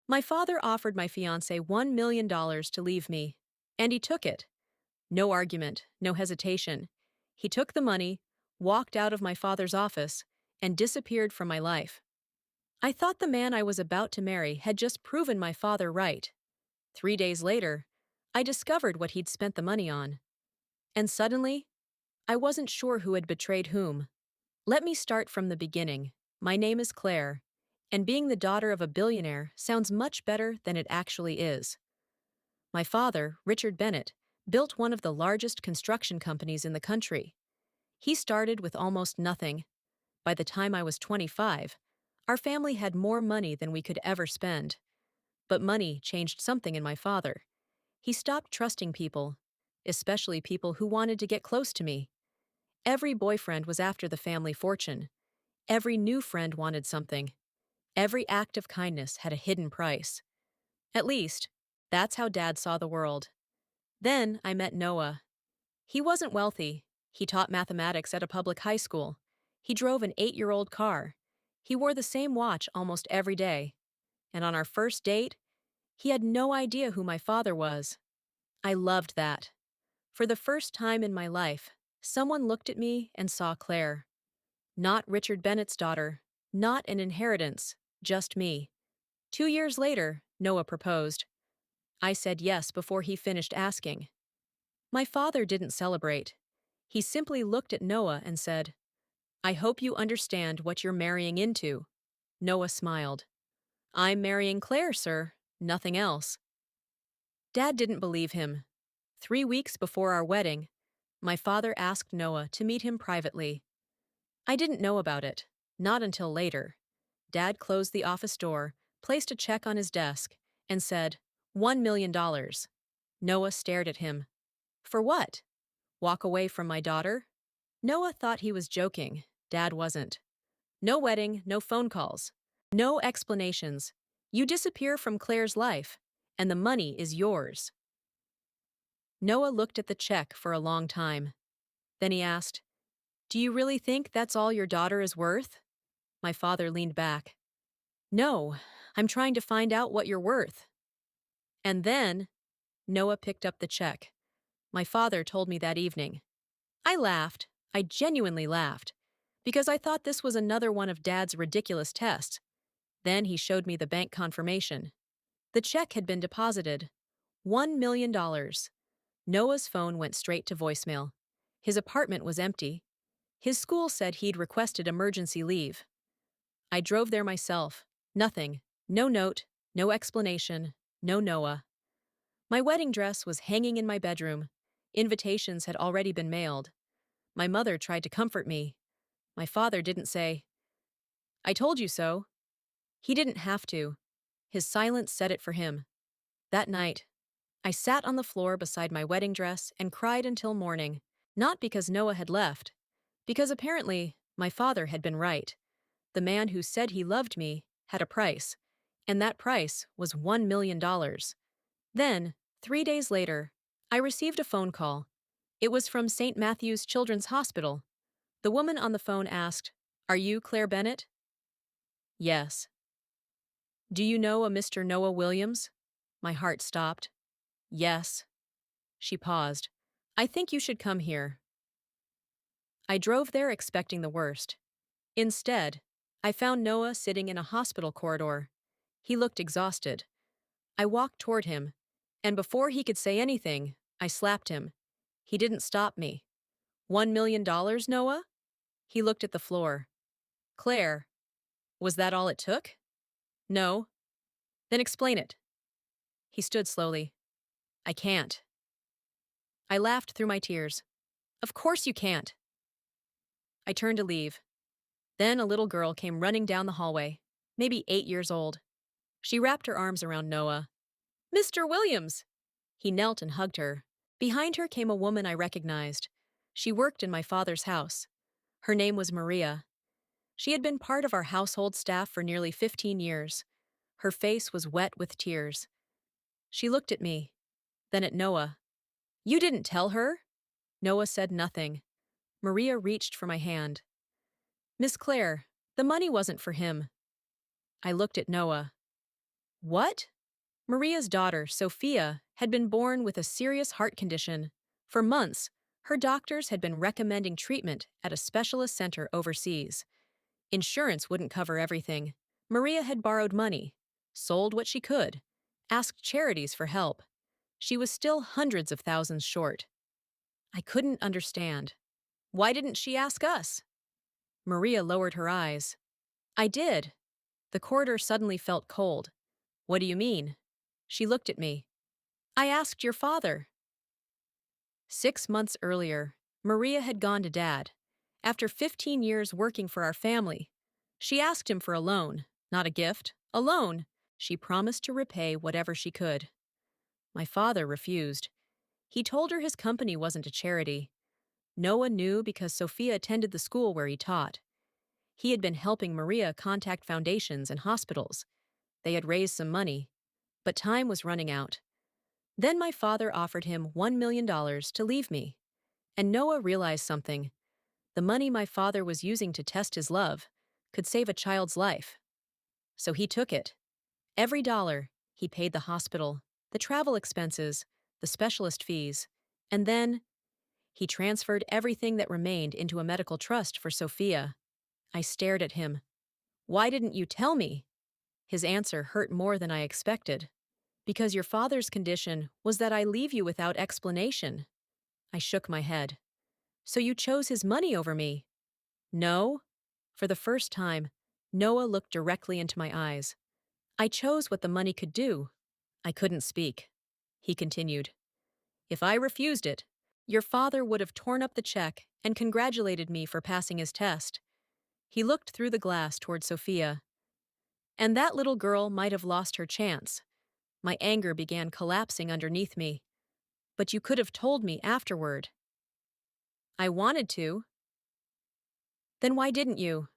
My father offered my fiancé $1 million to leave me, and he took it. No argument, no hesitation. He took the money, walked out of my father's office, and disappeared from my life. I thought the man I was about to marry had just proven my father right. 3 days later, I discovered what he'd spent the money on. And suddenly, I wasn't sure who had betrayed whom. Let me start from the beginning. My name is Claire, and being the daughter of a billionaire sounds much better than it actually is. My father, Richard Bennett, built one of the largest construction companies in the country. He started with almost nothing. By the time I was 25, our family had more money than we could ever spend. But money changed something in my father. He stopped trusting people, especially people who wanted to get close to me. Every boyfriend was after the family fortune. Every new friend wanted something. Every act of kindness had a hidden price. At least, that's how Dad saw the world. Then I met Noah. He wasn't wealthy. He taught mathematics at a public high school. He drove an 8-year-old car. He wore the same watch almost every day. And on our first date, he had no idea who my father was. I loved that. For the first time in my life, someone looked at me and saw Claire. Not Richard Bennett's daughter, not an inheritance, just me. 2 years later, Noah proposed. I said yes before he finished asking. My father didn't celebrate. He simply looked at Noah and said, "I hope you understand what you're marrying into." Noah smiled. "I'm marrying Claire, sir, nothing else." Dad didn't believe him. 3 weeks before our wedding, my father asked Noah to meet him privately. I didn't know about it, not until later. Dad closed the office door, placed a check on his desk, and said, $1 million. Noah stared at him. For what? Walk away from my daughter? Noah thought he was joking. Dad wasn't. No wedding, no phone calls. No explanations. You disappear from Claire's life, and the money is yours. Noah looked at the check for a long time. Then he asked, "Do you really think that's all your daughter is worth?" My father leaned back. "No, I'm trying to find out what you're worth." And then, Noah picked up the check. My father told me that evening. I laughed. I genuinely laughed, because I thought this was another one of Dad's ridiculous tests. Then he showed me the bank confirmation. The check had been deposited. $1 million. Noah's phone went straight to voicemail. His apartment was empty. His school said he'd requested emergency leave. I drove there myself. Nothing. No note, no explanation, no Noah. My wedding dress was hanging in my bedroom. Invitations had already been mailed. My mother tried to comfort me. My father didn't say, "I told you so." He didn't have to. His silence said it for him. That night, I sat on the floor beside my wedding dress and cried until morning, not because Noah had left, because apparently my father had been right. The man who said he loved me had a price, and that price was $1 million. Then, 3 days later, I received a phone call. It was from St. Matthew's Children's Hospital. The woman on the phone asked, "Are you Claire Bennett?" "Yes." "Do you know a Mr. Noah Williams?" My heart stopped. "Yes." She paused. "I think you should come here." I drove there expecting the worst. Instead, I found Noah sitting in a hospital corridor. He looked exhausted. I walked toward him, and before he could say anything, I slapped him. He didn't stop me. $1 million, Noah? He looked at the floor. "Claire, was that all it took?" "No." "Then explain it." He stood slowly. "I can't." I laughed through my tears. "Of course you can't." I turned to leave. Then a little girl came running down the hallway, maybe 8 years old. She wrapped her arms around Noah. "Mr. Williams!" He knelt and hugged her. Behind her came a woman I recognized. She worked in my father's house. Her name was Maria. She had been part of our household staff for nearly 15 years. Her face was wet with tears. She looked at me, then at Noah. "You didn't tell her?" Noah said nothing. Maria reached for my hand. "Miss Claire, the money wasn't for him." I looked at Noah. What? Maria's daughter, Sophia, had been born with a serious heart condition. For months, her doctors had been recommending treatment at a specialist center overseas. Insurance wouldn't cover everything. Maria had borrowed money, sold what she could, asked charities for help. She was still hundreds of thousands short. I couldn't understand. Why didn't she ask us? Maria lowered her eyes. I did. The corridor suddenly felt cold. What do you mean? She looked at me. I asked your father. 6 months earlier, Maria had gone to Dad. After 15 years working for our family, she asked him for a loan, not a gift, a loan. She promised to repay whatever she could. My father refused. He told her his company wasn't a charity. Noah knew because Sophia attended the school where he taught. He had been helping Maria contact foundations and hospitals. They had raised some money, but time was running out. Then my father offered him $1 million to leave me. And Noah realized something. The money my father was using to test his love could save a child's life. So he took it. Every dollar, he paid the hospital, the travel expenses, the specialist fees, and then he transferred everything that remained into a medical trust for Sophia. I stared at him. Why didn't you tell me? His answer hurt more than I expected. Because your father's condition was that I leave you without explanation. I shook my head. So you chose his money over me? No. For the first time, Noah looked directly into my eyes. I chose what the money could do. I couldn't speak. He continued. If I refused it, your father would have torn up the check and congratulated me for passing his test. He looked through the glass toward Sophia. And that little girl might have lost her chance. My anger began collapsing underneath me. But you could have told me afterward. I wanted to. Then why didn't you?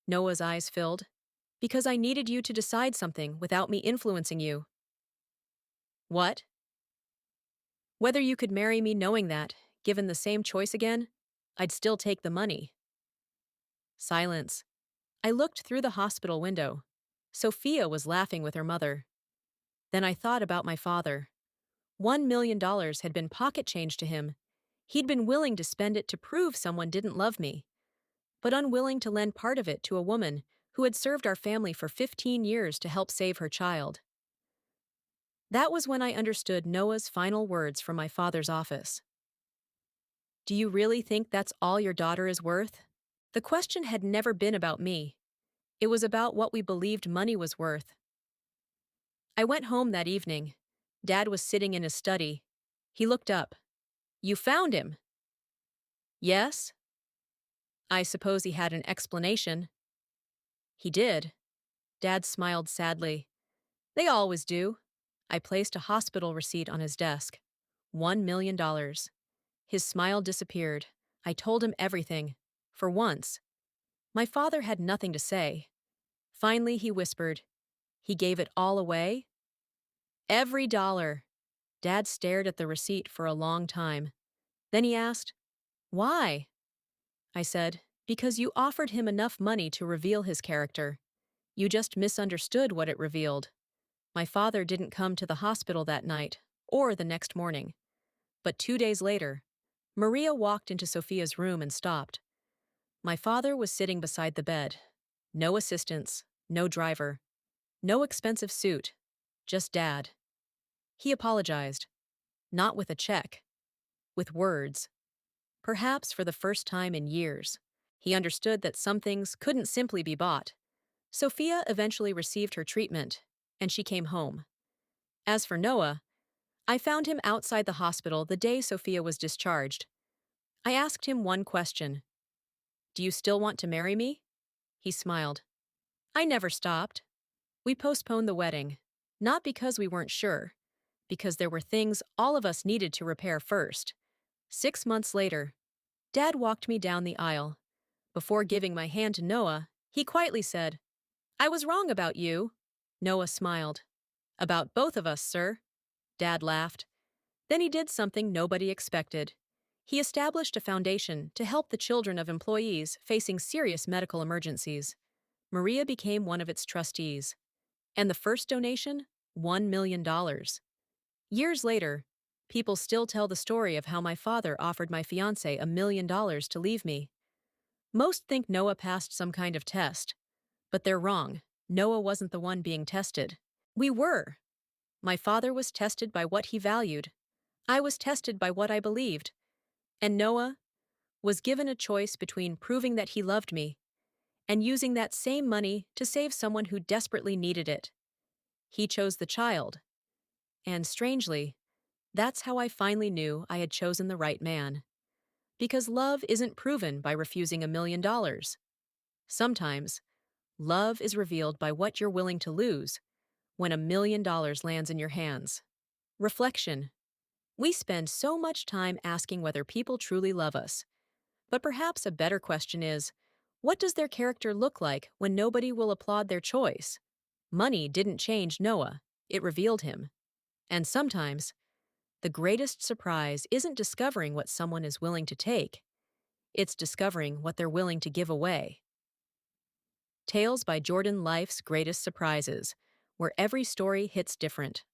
Noah's eyes filled. Because I needed you to decide something without me influencing you. What? Whether you could marry me knowing that, given the same choice again, I'd still take the money. Silence. I looked through the hospital window. Sophia was laughing with her mother. Then I thought about my father. $1 million had been pocket change to him. He'd been willing to spend it to prove someone didn't love me, but unwilling to lend part of it to a woman who had served our family for 15 years to help save her child. That was when I understood Noah's final words from my father's office. Do you really think that's all your daughter is worth? The question had never been about me. It was about what we believed money was worth. I went home that evening. Dad was sitting in his study. He looked up. You found him? Yes. I suppose he had an explanation. He did. Dad smiled sadly. They always do. I placed a hospital receipt on his desk. $1 million. His smile disappeared. I told him everything. For once. My father had nothing to say. Finally, he whispered, He gave it all away? Every dollar. Dad stared at the receipt for a long time. Then he asked, Why? I said, Because you offered him enough money to reveal his character. You just misunderstood what it revealed. My father didn't come to the hospital that night, or the next morning. But 2 days later, Maria walked into Sophia's room and stopped. My father was sitting beside the bed. No assistants, no driver, no expensive suit, just Dad. He apologized. Not with a check. With words. Perhaps for the first time in years, he understood that some things couldn't simply be bought. Sophia eventually received her treatment, and she came home. As for Noah, I found him outside the hospital the day Sophia was discharged. I asked him one question. Do you still want to marry me? He smiled. I never stopped. We postponed the wedding, not because we weren't sure, because there were things all of us needed to repair first. 6 months later, Dad walked me down the aisle. Before giving my hand to Noah, he quietly said, I was wrong about you. Noah smiled. About both of us, sir. Dad laughed. Then he did something nobody expected. He established a foundation to help the children of employees facing serious medical emergencies. Maria became one of its trustees. And the first donation? $1 million. Years later, people still tell the story of how my father offered my fiancé $1 million to leave me. Most think Noah passed some kind of test, but they're wrong. Noah wasn't the one being tested. We were. My father was tested by what he valued. I was tested by what I believed. And Noah was given a choice between proving that he loved me and using that same money to save someone who desperately needed it. He chose the child. And strangely, that's how I finally knew I had chosen the right man. Because love isn't proven by refusing $1 million. Sometimes, love is revealed by what you're willing to lose when $1 million lands in your hands. Reflection. We spend so much time asking whether people truly love us. But perhaps a better question is, what does their character look like when nobody will applaud their choice? Money didn't change Noah, it revealed him. And sometimes, the greatest surprise isn't discovering what someone is willing to take, it's discovering what they're willing to give away. Tales by Jordan Life's Greatest Surprises, where every story hits different.